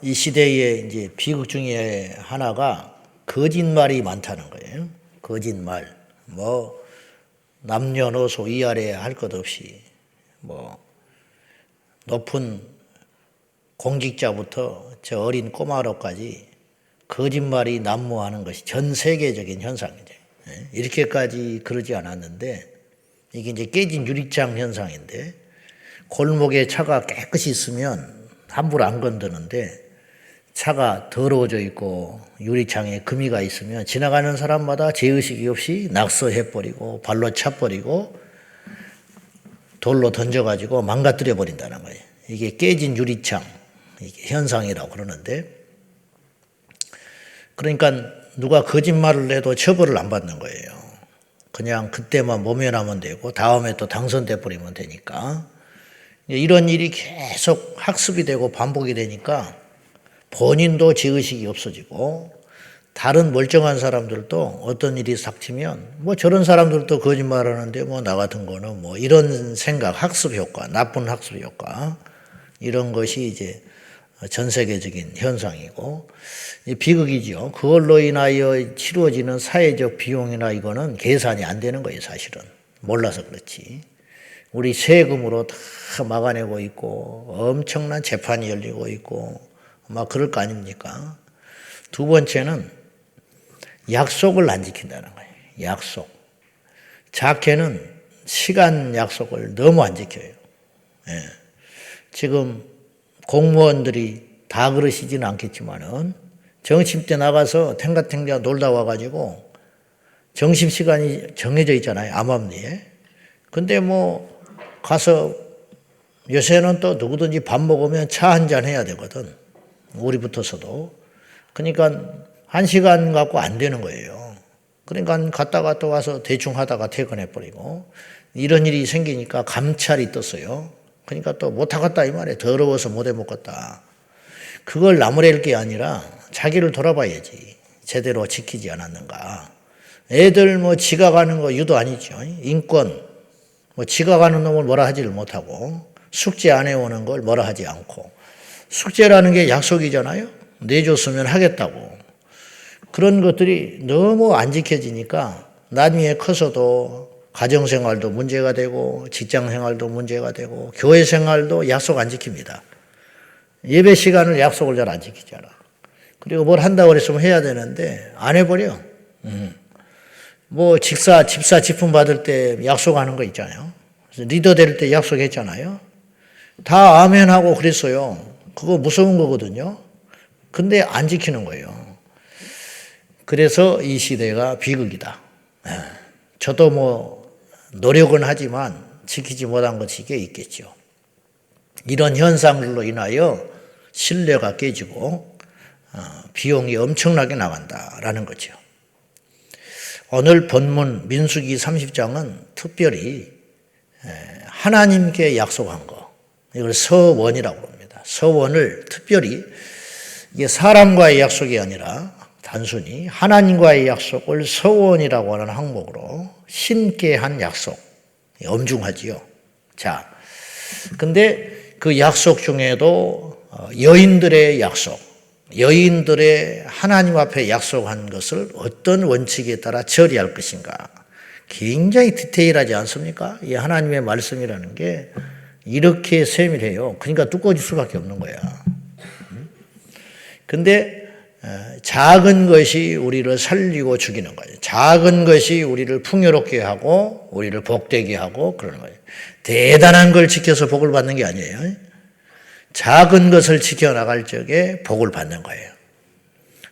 이 시대의 이제 비극 중에 하나가 거짓말이 많다는 거예요. 거짓말. 뭐 남녀노소 위아래 할 것 없이 뭐 높은 공직자부터 저 어린 꼬마로까지 거짓말이 난무하는 것이 전 세계적인 현상이죠. 이렇게까지 그러지 않았는데 이게 이제 깨진 유리창 현상인데 골목에 차가 깨끗이 있으면 함부로 안 건드는데 차가 더러워져 있고 유리창에 금이가 있으면 지나가는 사람마다 죄의식이 없이 낙서해버리고 발로 차버리고 돌로 던져가지고 망가뜨려 버린다는 거예요. 이게 깨진 유리창 이게 현상이라고 그러는데 그러니까 누가 거짓말을 해도 처벌을 안 받는 거예요. 그냥 그때만 모면하면 되고 다음에 또 당선돼 버리면 되니까 이런 일이 계속 학습이 되고 반복이 되니까 본인도 죄의식이 없어지고 다른 멀쩡한 사람들도 어떤 일이 닥치면 뭐 저런 사람들도 거짓말하는데 뭐 나 같은 거는 뭐 이런 생각, 학습 효과, 나쁜 학습 효과 이런 것이 이제 전 세계적인 현상이고 비극이죠. 그걸로 인하여 치루어지는 사회적 비용이나 이거는 계산이 안 되는 거예요, 사실은. 몰라서 그렇지. 우리 세금으로 다 막아내고 있고 엄청난 재판이 열리고 있고 막 그럴 거 아닙니까? 두 번째는 약속을 안 지킨다는 거예요. 약속. 작게는 시간 약속을 너무 안 지켜요. 예. 지금 공무원들이 다 그러시지는 않겠지만은 점심때 나가서 탱가탱가 놀다 와가지고 점심시간이 정해져 있잖아요. 암암리에. 근데 뭐 가서 요새는 또 누구든지 밥 먹으면 차 한잔 해야 되거든. 우리부터서도. 그러니까 1시간 갖고 안 되는 거예요. 그러니까 갔다가 또 와서 대충 하다가 퇴근해버리고 이런 일이 생기니까 감찰이 떴어요. 그러니까 또 못하겠다 이 말이에요. 더러워서 못해 먹겠다. 그걸 나무랄 게 아니라 자기를 돌아봐야지. 제대로 지키지 않았는가. 애들 뭐 지각하는 거 유도 아니죠. 인권 뭐 지각하는 놈을 뭐라 하지를 못하고 숙제 안 해오는 걸 뭐라 하지 않고 숙제라는 게 약속이잖아요. 내줬으면 하겠다고. 그런 것들이 너무 안 지켜지니까 나중에 커서도 가정생활도 문제가 되고 직장생활도 문제가 되고 교회생활도 약속 안 지킵니다. 예배 시간을 약속을 잘 안 지키잖아. 그리고 뭘 한다고 그랬으면 해야 되는데 안 해버려. 뭐 집사 직분 받을 때 약속하는 거 있잖아요. 리더 될 때 약속했잖아요. 다 아멘 하고 그랬어요. 그거 무서운 거거든요. 근데 안 지키는 거예요. 그래서 이 시대가 비극이다. 저도 뭐 노력은 하지만 지키지 못한 것이 꽤 있겠죠. 이런 현상들로 인하여 신뢰가 깨지고 비용이 엄청나게 나간다라는 거죠. 오늘 본문 민수기 30장은 특별히 하나님께 약속한 거, 이걸 서원이라고 합니다. 서원을 특별히 이게 사람과의 약속이 아니라 단순히 하나님과의 약속을 서원이라고 하는 항목으로 신께 한 약속, 엄중하지요. 자, 근데 그 약속 중에도 여인들의 약속, 여인들의 하나님 앞에 약속한 것을 어떤 원칙에 따라 처리할 것인가. 굉장히 디테일하지 않습니까? 이 하나님의 말씀이라는 게 이렇게 세밀해요. 그러니까 두꺼워질 수밖에 없는 거야. 근데 작은 것이 우리를 살리고 죽이는 거예요. 작은 것이 우리를 풍요롭게 하고 우리를 복되게 하고 그러는 거예요. 대단한 걸 지켜서 복을 받는 게 아니에요. 작은 것을 지켜나갈 적에 복을 받는 거예요.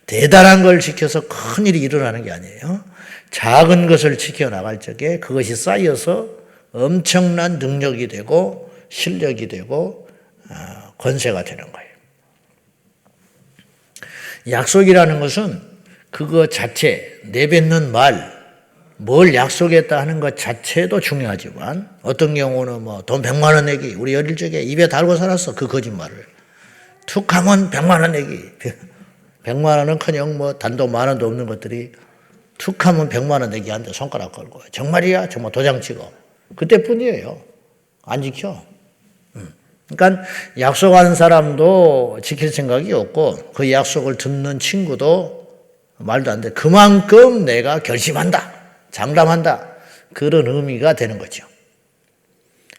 대단한 걸 지켜서 큰 일이 일어나는 게 아니에요. 작은 것을 지켜나갈 적에 그것이 쌓여서 엄청난 능력이 되고 실력이 되고 권세가 되는 거예요. 약속이라는 것은 그거 자체, 내뱉는 말, 뭘 약속했다 하는 것 자체도 중요하지만 어떤 경우는 뭐 돈 100만 원 내기, 우리 어릴 적에 입에 달고 살았어. 그 거짓말을. 툭 하면 100만 원 내기. 100만 원은커녕 뭐 단돈 만 원도 없는 것들이 툭 하면 100만 원 내기 한데 손가락 걸고. 정말이야? 정말 도장 찍어. 그때뿐이에요. 안 지켜. 그러니까 약속한 사람도 지킬 생각이 없고 그 약속을 듣는 친구도 말도 안 돼. 그만큼 내가 결심한다, 장담한다. 그런 의미가 되는 거죠.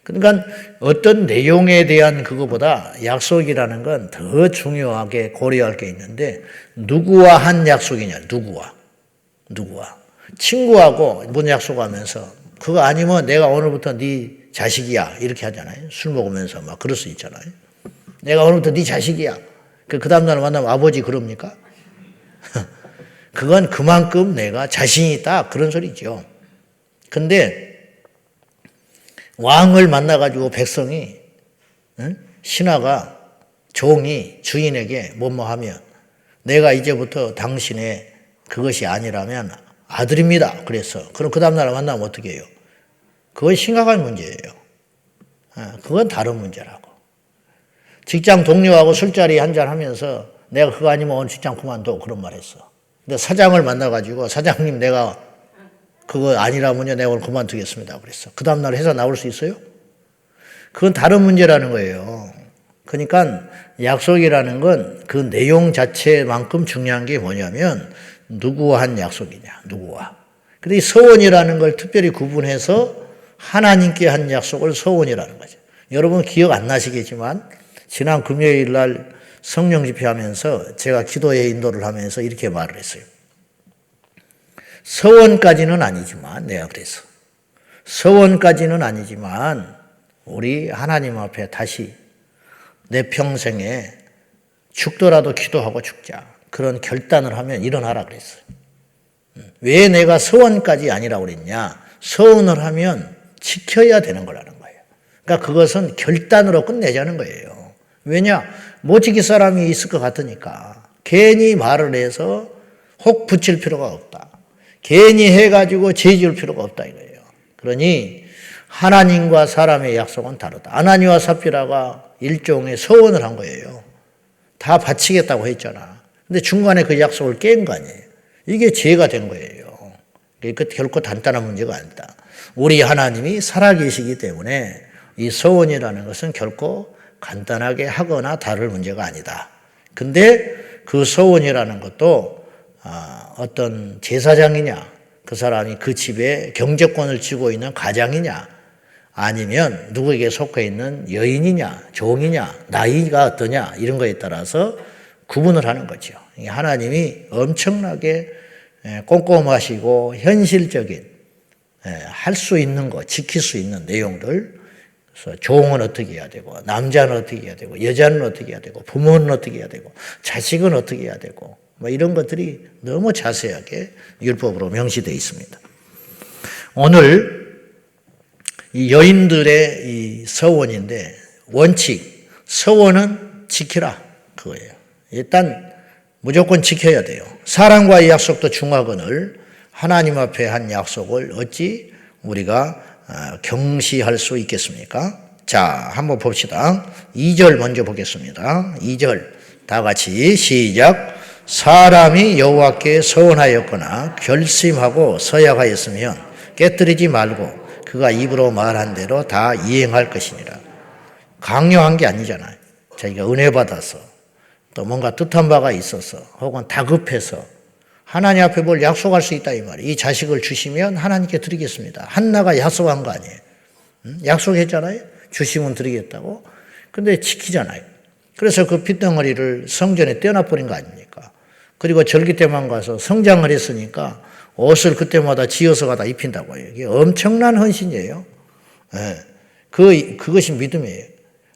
그러니까 어떤 내용에 대한 그거보다 약속이라는 건 더 중요하게 고려할 게 있는데 누구와 한 약속이냐, 누구와. 친구하고 뭔 약속하면서 그거 아니면 내가 오늘부터 네 자식이야 이렇게 하잖아요. 술 먹으면서 막 그럴 수 있잖아요. 내가 오늘부터 네 자식이야. 그 다음날 만나면 아버지 그럽니까? 그건 그만큼 내가 자신이 있다 그런 소리죠. 근데 왕을 만나가지고 백성이 신하가 종이 주인에게 뭐뭐 하면 내가 이제부터 당신의 그것이 아니라면 아들입니다. 그래서 그럼 그 다음날 만나면 어떻게 해요? 그건 심각한 문제예요. 그건 다른 문제라고. 직장 동료하고 술자리 한잔 하면서 내가 그거 아니면 오늘 직장 그만둬 그런 말 했어. 근데 사장을 만나가지고 사장님 내가 그거 아니라면요 내가 오늘 그만두겠습니다. 그랬어. 그 다음날 회사 나올 수 있어요? 그건 다른 문제라는 거예요. 그러니까 약속이라는 건 그 내용 자체만큼 중요한 게 뭐냐면 누구와 한 약속이냐, 누구와. 근데 이 서원이라는 걸 특별히 구분해서 하나님께 한 약속을 서원이라는 거죠. 여러분 기억 안 나시겠지만 지난 금요일 날 성령 집회하면서 제가 기도의 인도를 하면서 이렇게 말을 했어요. 서원까지는 아니지만 내가 그래서 서원까지는 아니지만 우리 하나님 앞에 다시 내 평생에 죽더라도 기도하고 죽자. 그런 결단을 하면 일어나라 그랬어요. 왜 내가 서원까지 아니라고 그랬냐. 서원을 하면 지켜야 되는 거라는 거예요. 그러니까 그것은 결단으로 끝내자는 거예요. 왜냐? 못 지킬 사람이 있을 것 같으니까. 괜히 말을 해서 혹 붙일 필요가 없다. 괜히 해가지고 죄 지을 필요가 없다 이거예요. 그러니 하나님과 사람의 약속은 다르다. 아나니와 삽비라가 일종의 서원을 한 거예요. 다 바치겠다고 했잖아. 근데 중간에 그 약속을 깬 거 아니에요. 이게 죄가 된 거예요. 그 결코 간단한 문제가 아니다. 우리 하나님이 살아계시기 때문에 이 서원이라는 것은 결코 간단하게 하거나 다를 문제가 아니다. 근데 그 서원이라는 것도 어떤 제사장이냐, 그 사람이 그 집에 경제권을 쥐고 있는 가장이냐, 아니면 누구에게 속해 있는 여인이냐, 종이냐, 나이가 어떠냐 이런 거에 따라서 구분을 하는 거죠. 하나님이 엄청나게 꼼꼼하시고 현실적인 할 수 있는 거, 지킬 수 있는 내용들. 그래서 종은 어떻게 해야 되고, 남자는 어떻게 해야 되고, 여자는 어떻게 해야 되고, 부모는 어떻게 해야 되고, 자식은 어떻게 해야 되고, 뭐 이런 것들이 너무 자세하게 율법으로 명시되어 있습니다. 오늘 이 여인들의 이 서원인데 원칙, 서원은 지키라 그거예요. 일단 무조건 지켜야 돼요. 사람과의 약속도 중하거늘 하나님 앞에 한 약속을 어찌 우리가 경시할 수 있겠습니까? 자, 한번 봅시다. 2절 먼저 보겠습니다. 2절 다 같이 시작. 사람이 여호와께 서원하였거나 결심하고 서약하였으면 깨뜨리지 말고 그가 입으로 말한 대로 다 이행할 것이니라. 강요한 게 아니잖아요. 자기가 은혜 받아서 또 뭔가 뜻한 바가 있어서 혹은 다급해서 하나님 앞에 뭘 약속할 수 있다 이 말이에요. 이 자식을 주시면 하나님께 드리겠습니다. 한나가 약속한 거 아니에요. 약속했잖아요. 주시면 드리겠다고. 근데 지키잖아요. 그래서 그 핏덩어리를 성전에 떼어놔버린 거 아닙니까? 그리고 절기 때만 가서 성장을 했으니까 옷을 그때마다 지어서 가다 입힌다고 해요. 이게 엄청난 헌신이에요. 그것이 믿음이에요.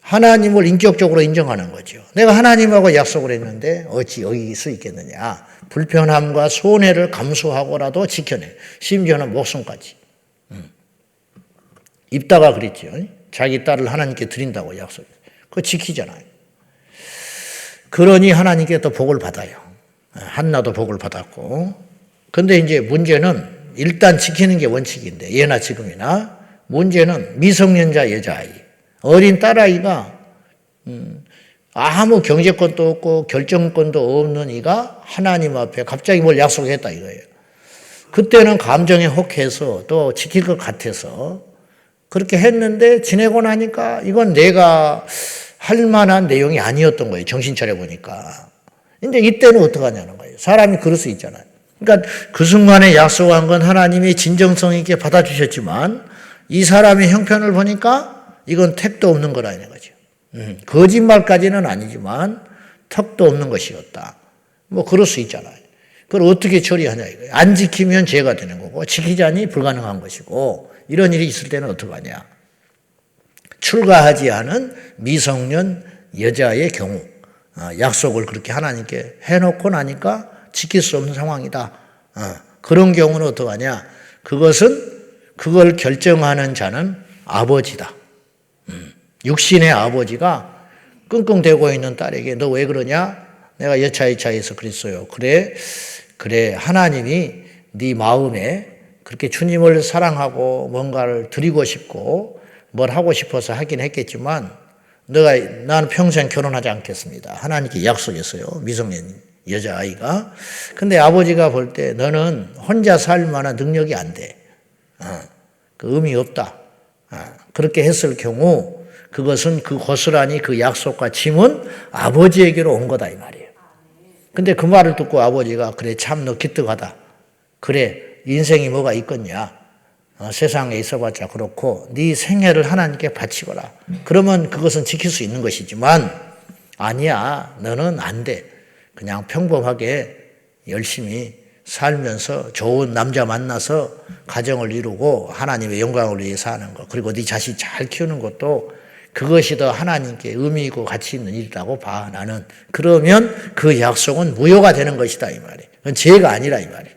하나님을 인격적으로 인정하는 거죠. 내가 하나님하고 약속을 했는데 어찌 어길 수 있겠느냐. 불편함과 손해를 감수하고라도 지켜내. 심지어는 목숨까지. 입다가 그랬죠. 자기 딸을 하나님께 드린다고 약속했어요. 그거 지키잖아요. 그러니 하나님께 또 복을 받아요. 한나도 복을 받았고. 근데 이제 문제는 일단 지키는 게 원칙인데 예나 지금이나 문제는 미성년자 여자아이 어린 딸아이가 아무 경제권도 없고 결정권도 없는 이가 하나님 앞에 갑자기 뭘 약속했다 이거예요. 그때는 감정에 혹해서 또 지킬 것 같아서 그렇게 했는데 지내고 나니까 이건 내가 할 만한 내용이 아니었던 거예요. 정신 차려보니까. 근데 이때는 어떡하냐는 거예요. 사람이 그럴 수 있잖아요. 그러니까 그 순간에 약속한 건 하나님이 진정성 있게 받아주셨지만 이 사람의 형편을 보니까 이건 택도 없는 거라는 거죠. 거짓말까지는 아니지만 턱도 없는 것이었다. 뭐 그럴 수 있잖아요. 그걸 어떻게 처리하냐 이거예요. 안 지키면 죄가 되는 거고 지키자니 불가능한 것이고 이런 일이 있을 때는 어떡하냐. 출가하지 않은 미성년 여자의 경우 약속을 그렇게 하나님께 해놓고 나니까 지킬 수 없는 상황이다. 그런 경우는 어떡하냐. 그걸 결정하는 자는 아버지다. 육신의 아버지가 끙끙대고 있는 딸에게 너 왜 그러냐? 내가 여차여차해서 그랬어요. 그래 하나님이 네 마음에 그렇게 주님을 사랑하고 뭔가를 드리고 싶고 뭘 하고 싶어서 하긴 했겠지만 나는 평생 결혼하지 않겠습니다. 하나님께 약속했어요. 미성년 여자아이가. 근데 아버지가 볼 때 너는 혼자 살 만한 능력이 안 돼. 그 의미 없다. 그렇게 했을 경우 그것은 그 고스란히 그 약속과 짐은 아버지에게로 온 거다 이 말이에요. 근데 그 말을 듣고 아버지가 그래 참 너 기특하다. 그래 인생이 뭐가 있겠냐. 세상에 있어봤자 그렇고 네 생애를 하나님께 바치거라. 그러면 그것은 지킬 수 있는 것이지만 아니야 너는 안 돼. 그냥 평범하게 열심히 살면서 좋은 남자 만나서 가정을 이루고 하나님의 영광을 위해서 하는 것 그리고 네 자식 잘 키우는 것도 그것이 더 하나님께 의미 있고 가치 있는 일이라고 봐 나는. 그러면 그 약속은 무효가 되는 것이다 이 말이에요. 그건 죄가 아니라 이 말이에요.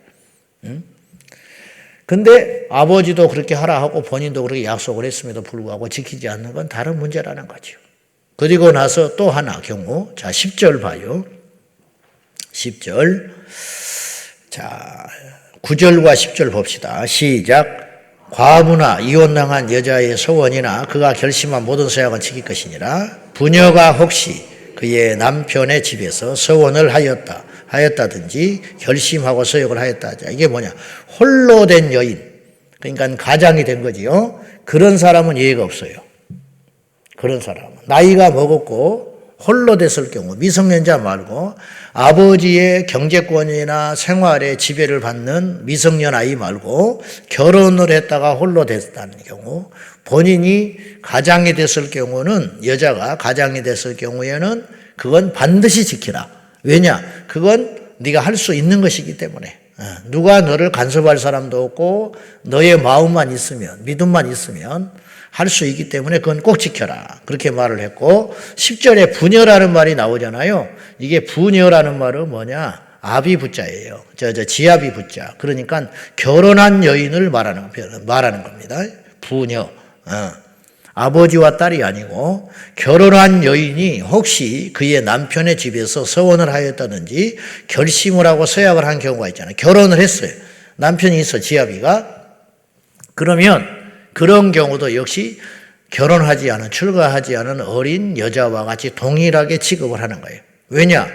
근데 아버지도 그렇게 하라 하고 본인도 그렇게 약속을 했음에도 불구하고 지키지 않는 건 다른 문제라는 거죠. 그리고 나서 또 하나 경우 자 10절 봐요. 10절 자 9절과 10절 봅시다. 시작. 과부나 이혼당한 여자의 소원이나 그가 결심한 모든 서약은 지킬 것이니라. 부녀가 혹시 그의 남편의 집에서 서원을 하였다든지 결심하고 서약을 하였다 하자. 이게 뭐냐. 홀로 된 여인 그러니까 가장이 된 거지요. 그런 사람은 예외가 없어요. 그런 사람은 나이가 먹었고 홀로 됐을 경우 미성년자 말고 아버지의 경제권이나 생활에 지배를 받는 미성년 아이 말고 결혼을 했다가 홀로 됐다는 경우 본인이 가장이 됐을 경우는 여자가 가장이 됐을 경우에는 그건 반드시 지키라. 왜냐? 그건 네가 할 수 있는 것이기 때문에 누가 너를 간섭할 사람도 없고 너의 마음만 있으면 믿음만 있으면 할 수 있기 때문에 그건 꼭 지켜라. 그렇게 말을 했고 10절에 부녀라는 말이 나오잖아요. 이게 부녀라는 말은 뭐냐? 아비 부자예요. 지아비 부자. 그러니까 결혼한 여인을 말하는 겁니다. 부녀. 아버지와 딸이 아니고 결혼한 여인이 혹시 그의 남편의 집에서 서원을 하였다든지 결심을 하고 서약을 한 경우가 있잖아요. 결혼을 했어요. 남편이 있어 지아비가. 그러면 그런 경우도 역시 결혼하지 않은 출가하지 않은 어린 여자와 같이 동일하게 취급을 하는 거예요. 왜냐?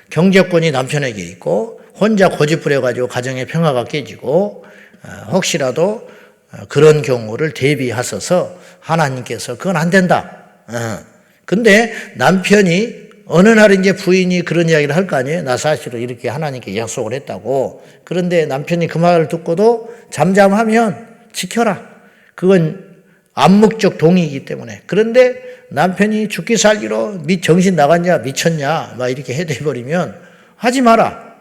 경제권이 남편에게 있고 혼자 고집부려가지고 가정의 평화가 깨지고 혹시라도 그런 경우를 대비하셔서 하나님께서 그건 안 된다. 근데 남편이 어느 날 이제 부인이 그런 이야기를 할 거 아니에요. 나 사실은 이렇게 하나님께 약속을 했다고. 그런데 남편이 그 말을 듣고도 잠잠하면 지켜라. 그건 암묵적 동의이기 때문에. 그런데 남편이 죽기 살기로 정신 나갔냐 미쳤냐 막 이렇게 해대버리면 하지 마라.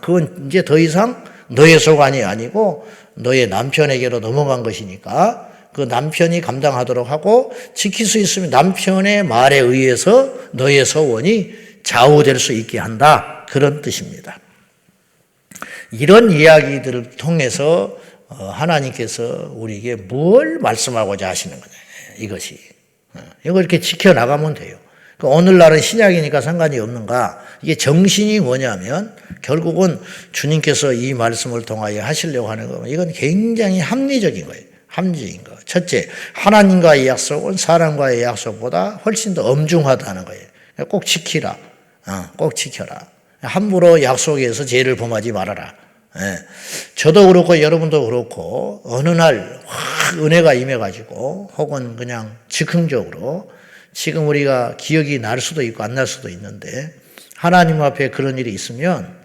그건 이제 더 이상 너의 소관이 아니고 너의 남편에게로 넘어간 것이니까 그 남편이 감당하도록 하고 지킬 수 있으면 남편의 말에 의해서 너의 소원이 좌우될 수 있게 한다. 그런 뜻입니다. 이런 이야기들을 통해서 하나님께서 우리에게 뭘 말씀하고자 하시는 거냐. 이것이. 이거 이렇게 지켜나가면 돼요. 오늘날은 신약이니까 상관이 없는가. 이게 정신이 뭐냐면 결국은 주님께서 이 말씀을 통하여 하시려고 하는 거면 이건 굉장히 합리적인 거예요. 합리적인 거. 첫째, 하나님과의 약속은 사람과의 약속보다 훨씬 더 엄중하다는 거예요. 꼭 지키라. 꼭 지켜라. 함부로 약속에서 죄를 범하지 말아라. 저도 그렇고 여러분도 그렇고 어느 날 확 은혜가 임해가지고 혹은 그냥 즉흥적으로 지금 우리가 기억이 날 수도 있고 안 날 수도 있는데 하나님 앞에 그런 일이 있으면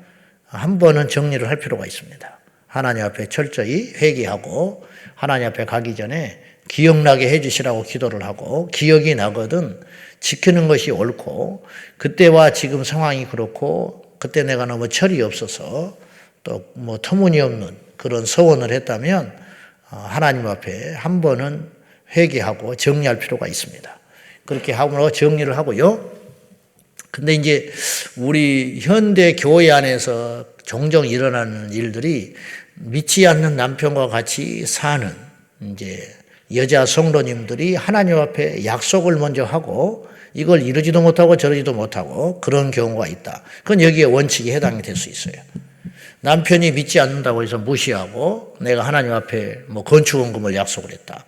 한 번은 정리를 할 필요가 있습니다. 하나님 앞에 철저히 회개하고 하나님 앞에 가기 전에 기억나게 해주시라고 기도를 하고 기억이 나거든 지키는 것이 옳고 그때와 지금 상황이 그렇고 그때 내가 너무 철이 없어서 또 뭐 터무니없는 그런 서원을 했다면 하나님 앞에 한 번은 회개하고 정리할 필요가 있습니다. 그렇게 하므로 정리를 하고요. 근데 이제 우리 현대 교회 안에서 종종 일어나는 일들이 믿지 않는 남편과 같이 사는 이제 여자 성도님들이 하나님 앞에 약속을 먼저 하고 이걸 이루지도 못하고 저러지도 못하고 그런 경우가 있다. 그건 여기에 원칙에 해당이 될 수 있어요. 남편이 믿지 않는다고 해서 무시하고 내가 하나님 앞에 뭐 건축원금을 약속을 했다.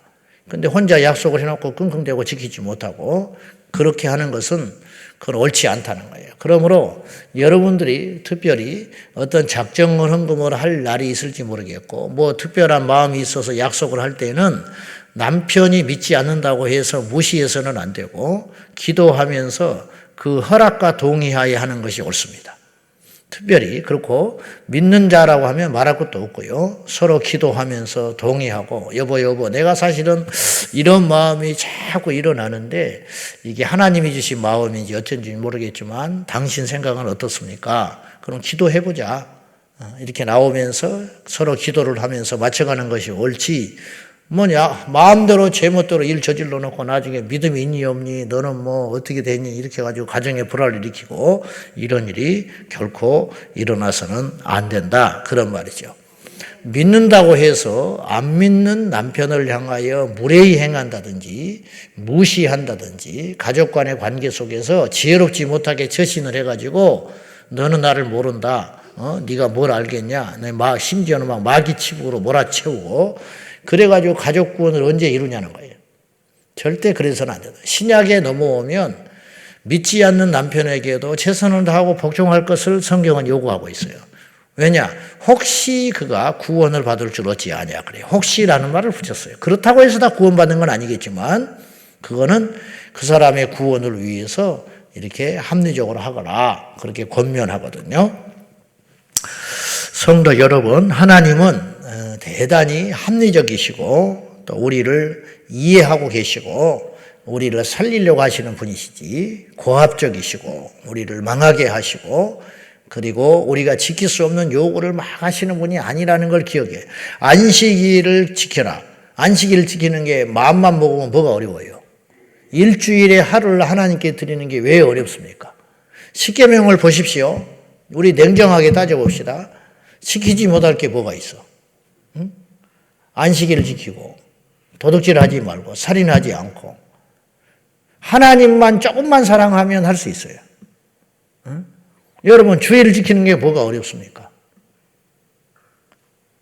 근데 혼자 약속을 해놓고 끙끙대고 지키지 못하고 그렇게 하는 것은 그건 옳지 않다는 거예요. 그러므로 여러분들이 특별히 어떤 작정을 헌금을 할 날이 있을지 모르겠고 뭐 특별한 마음이 있어서 약속을 할 때는 남편이 믿지 않는다고 해서 무시해서는 안 되고 기도하면서 그 허락과 동의하에 하는 것이 옳습니다. 특별히 그렇고 믿는 자라고 하면 말할 것도 없고요. 서로 기도하면서 동의하고 여보 내가 사실은 이런 마음이 자꾸 일어나는데 이게 하나님이 주신 마음인지 어쩐지 모르겠지만 당신 생각은 어떻습니까? 그럼 기도해보자. 이렇게 나오면서 서로 기도를 하면서 맞춰가는 것이 옳지 뭐냐 마음대로 제멋대로 일 저질러 놓고 나중에 믿음이 있니 없니 너는 뭐 어떻게 됐니 이렇게 해가지고 가정에 불화를 일으키고 이런 일이 결코 일어나서는 안 된다 그런 말이죠. 믿는다고 해서 안 믿는 남편을 향하여 무례히 행한다든지 무시한다든지 가족 간의 관계 속에서 지혜롭지 못하게 처신을 해가지고 너는 나를 모른다 네가 뭘 알겠냐 심지어는 막 마귀치북으로 몰아채우고 그래가지고 가족 구원을 언제 이루냐는 거예요. 절대 그래서는 안 된다. 신약에 넘어오면 믿지 않는 남편에게도 최선을 다하고 복종할 것을 성경은 요구하고 있어요. 왜냐? 혹시 그가 구원을 받을 줄 어찌 아냐 그래요. 혹시라는 말을 붙였어요. 그렇다고 해서 다 구원받는 건 아니겠지만 그거는 그 사람의 구원을 위해서 이렇게 합리적으로 하거라 그렇게 권면하거든요. 성도 여러분, 하나님은 대단히 합리적이시고 또 우리를 이해하고 계시고 우리를 살리려고 하시는 분이시지 고압적이시고 우리를 망하게 하시고 그리고 우리가 지킬 수 없는 요구를 막 하시는 분이 아니라는 걸 기억해. 안식일을 지켜라. 안식일을 지키는 게 마음만 먹으면 뭐가 어려워요. 일주일에 하루를 하나님께 드리는 게 왜 어렵습니까? 십계명을 보십시오. 우리 냉정하게 따져봅시다. 지키지 못할 게 뭐가 있어? 안식일을 지키고 도둑질하지 말고 살인하지 않고 하나님만 조금만 사랑하면 할 수 있어요. 여러분 주의를 지키는 게 뭐가 어렵습니까?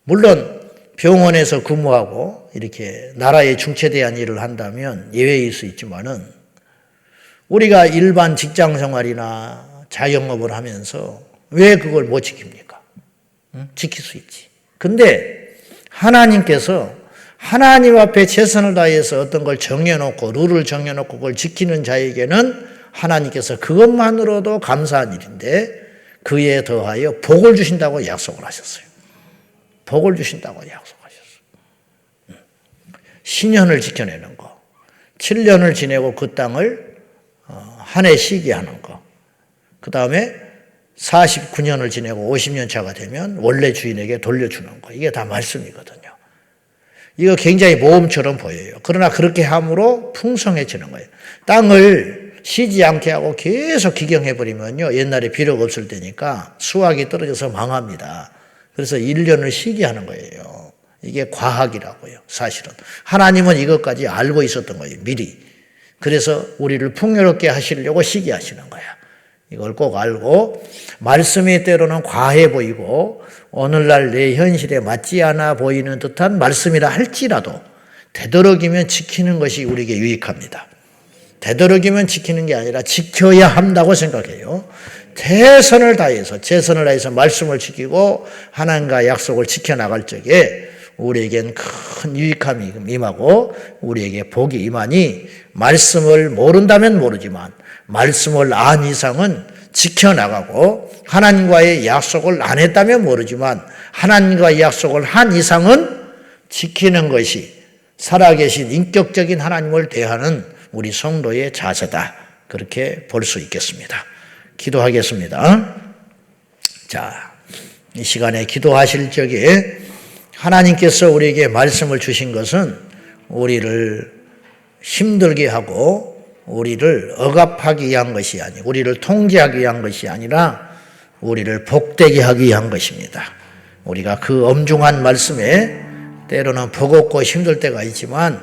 물론 병원에서 근무하고 이렇게 나라에 중체대한 일을 한다면 예외일 수 있지만은 우리가 일반 직장 생활이나 자영업을 하면서 왜 그걸 못 지킵니까? 지킬 수 있지. 근데 하나님께서 하나님 앞에 최선을 다해서 어떤 걸 정해놓고 룰을 정해놓고 그걸 지키는 자에게는 하나님께서 그것만으로도 감사한 일인데 그에 더하여 복을 주신다고 약속을 하셨어요. 복을 주신다고 약속하셨어요. 신년을 지켜내는 거, 7년을 지내고 그 땅을 한 해 쉬게 하는 거, 그 다음에 49년을 지내고 50년 차가 되면 원래 주인에게 돌려주는 거. 이게 다 말씀이거든요. 이거 굉장히 모험처럼 보여요. 그러나 그렇게 함으로 풍성해지는 거예요. 땅을 쉬지 않게 하고 계속 기경해버리면요. 옛날에 비료가 없을 때니까 수확이 떨어져서 망합니다. 그래서 1년을 쉬게 하는 거예요. 이게 과학이라고요. 사실은. 하나님은 이것까지 알고 있었던 거예요. 미리. 그래서 우리를 풍요롭게 하시려고 쉬게 하시는 거야. 이걸 꼭 알고 말씀이 때로는 과해 보이고 오늘날 내 현실에 맞지 않아 보이는 듯한 말씀이라 할지라도 되도록이면 지키는 것이 우리에게 유익합니다. 되도록이면 지키는 게 아니라 지켜야 한다고 생각해요. 최선을 다해서 말씀을 지키고 하나님과 약속을 지켜나갈 적에 우리에겐 큰 유익함이 임하고 우리에게 복이 임하니 말씀을 모른다면 모르지만 말씀을 안 이상은 지켜나가고 하나님과의 약속을 안 했다면 모르지만 하나님과의 약속을 한 이상은 지키는 것이 살아계신 인격적인 하나님을 대하는 우리 성도의 자세다. 그렇게 볼 수 있겠습니다. 기도하겠습니다. 자, 이 시간에 기도하실 적에 하나님께서 우리에게 말씀을 주신 것은 우리를 힘들게 하고 우리를 억압하기 위한 것이 아니고 우리를 통제하기 위한 것이 아니라 우리를 복되게 하기 위한 것입니다. 우리가 그 엄중한 말씀에 때로는 버겁고 힘들 때가 있지만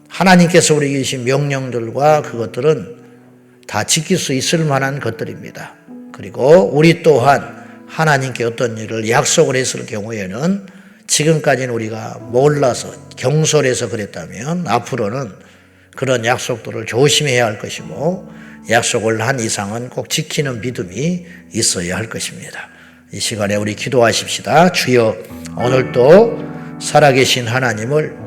하나님께서 우리에게 주신 명령들과 그것들은 다 지킬 수 있을 만한 것들입니다. 그리고 우리 또한 하나님께 어떤 일을 약속을 했을 경우에는 지금까지는 우리가 몰라서 경솔해서 그랬다면 앞으로는 그런 약속들을 조심해야 할 것이고 약속을 한 이상은 꼭 지키는 믿음이 있어야 할 것입니다. 이 시간에 우리 기도하십시다. 주여, 오늘도 살아계신 하나님을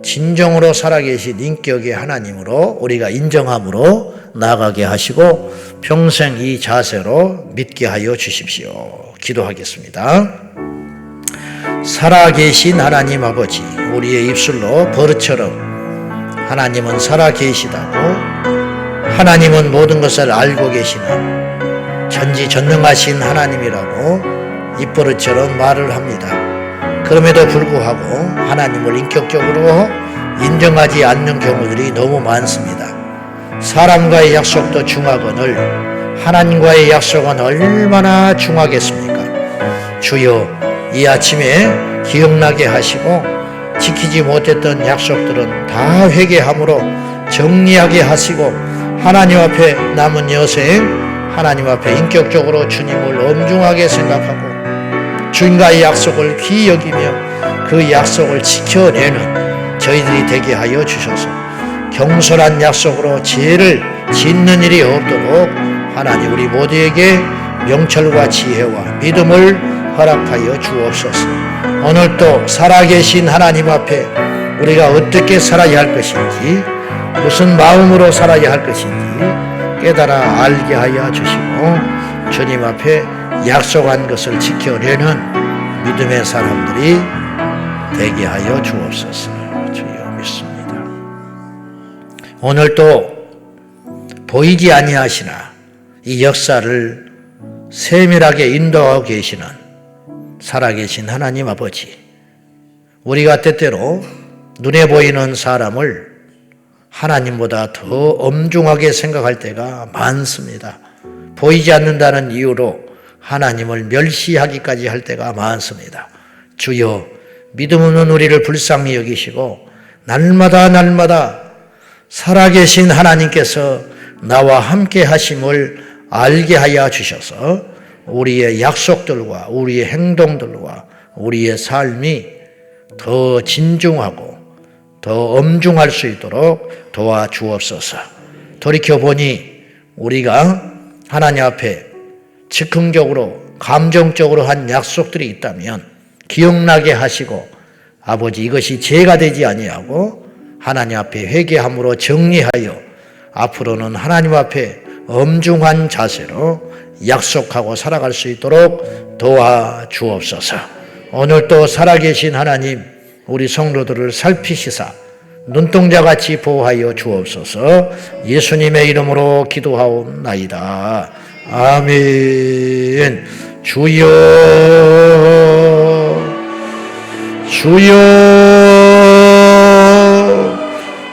진정으로 살아계신 인격의 하나님으로 우리가 인정함으로 나아가게 하시고 평생 이 자세로 믿게 하여 주십시오. 기도하겠습니다. 살아계신 하나님 아버지, 우리의 입술로 버릇처럼 하나님은 살아계시다고, 하나님은 모든 것을 알고 계시는 전지전능하신 하나님이라고 입버릇처럼 말을 합니다. 그럼에도 불구하고 하나님을 인격적으로 인정하지 않는 경우들이 너무 많습니다. 사람과의 약속도 중하거늘 하나님과의 약속은 얼마나 중하겠습니까? 주여, 이 아침에 기억나게 하시고 지키지 못했던 약속들은 다 회개함으로 정리하게 하시고 하나님 앞에 남은 여생 하나님 앞에 인격적으로 주님을 엄중하게 생각하고 주님과의 약속을 귀히 여기며 그 약속을 지켜내는 저희들이 되게 하여 주셔서 경솔한 약속으로 죄를 짓는 일이 없도록 하나님 우리 모두에게 명철과 지혜와 믿음을 허락하여 주옵소서. 오늘도 살아계신 하나님 앞에 우리가 어떻게 살아야 할 것인지, 무슨 마음으로 살아야 할 것인지 깨달아 알게 하여 주시고 주님 앞에 약속한 것을 지켜내는 믿음의 사람들이 되게 하여 주옵소서. 주여 믿습니다. 오늘도 보이지 아니하시나 이 역사를 세밀하게 인도하고 계시는 살아계신 하나님 아버지, 우리가 때때로 눈에 보이는 사람을 하나님보다 더 엄중하게 생각할 때가 많습니다. 보이지 않는다는 이유로 하나님을 멸시하기까지 할 때가 많습니다. 주여, 믿음 없는 우리를 불쌍히 여기시고 날마다 살아계신 하나님께서 나와 함께 하심을 알게 하여 주셔서 우리의 약속들과 우리의 행동들과 우리의 삶이 더 진중하고 더 엄중할 수 있도록 도와주옵소서. 돌이켜보니 우리가 하나님 앞에 즉흥적으로 감정적으로 한 약속들이 있다면 기억나게 하시고 아버지 이것이 죄가 되지 아니하고 하나님 앞에 회개함으로 정리하여 앞으로는 하나님 앞에 엄중한 자세로 약속하고 살아갈 수 있도록 도와주옵소서. 오늘도 살아계신 하나님 우리 성도들을 살피시사 눈동자같이 보호하여 주옵소서. 예수님의 이름으로 기도하옵나이다. 아멘. 주여 주여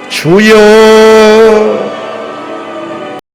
주여